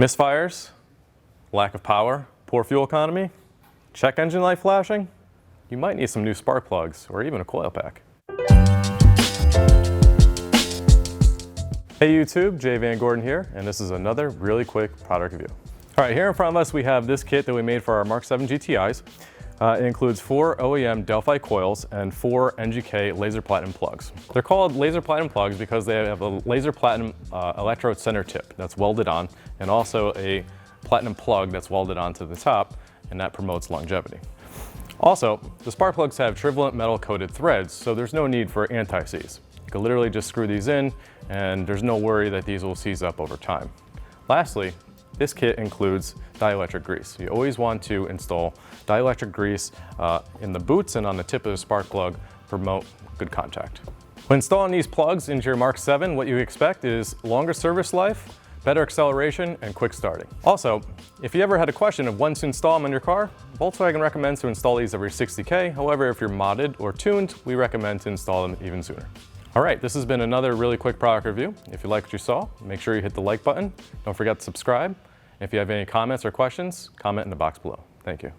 Misfires, lack of power, poor fuel economy, check engine light flashing, you might need some new spark plugs or even a coil pack. Hey YouTube, Jay Van Gordon here, and this is another really quick product review. All right, here in front of us we have this kit that we made for our Mark 7 GTIs. It includes 4 OEM Delphi coils and 4 NGK Laser Platinum plugs. They're called Laser Platinum plugs because they have a Laser Platinum electrode center tip that's welded on, and also a platinum plug that's welded onto the top, and that promotes longevity. Also, the spark plugs have trivalent metal coated threads, so there's no need for anti-seize. You can literally just screw these in, and there's no worry that these will seize up over time. Lastly, this kit includes dielectric grease. You always want to install dielectric grease in the boots and on the tip of the spark plug to promote good contact. When installing these plugs into your Mark 7, what you expect is longer service life, better acceleration, and quick starting. Also, if you ever had a question of when to install them in your car, Volkswagen recommends to install these every 60K. However, if you're modded or tuned, we recommend to install them even sooner. All right, this has been another really quick product review. If you liked what you saw, make sure you hit the like button. Don't forget to subscribe. If you have any comments or questions, comment in the box below. Thank you.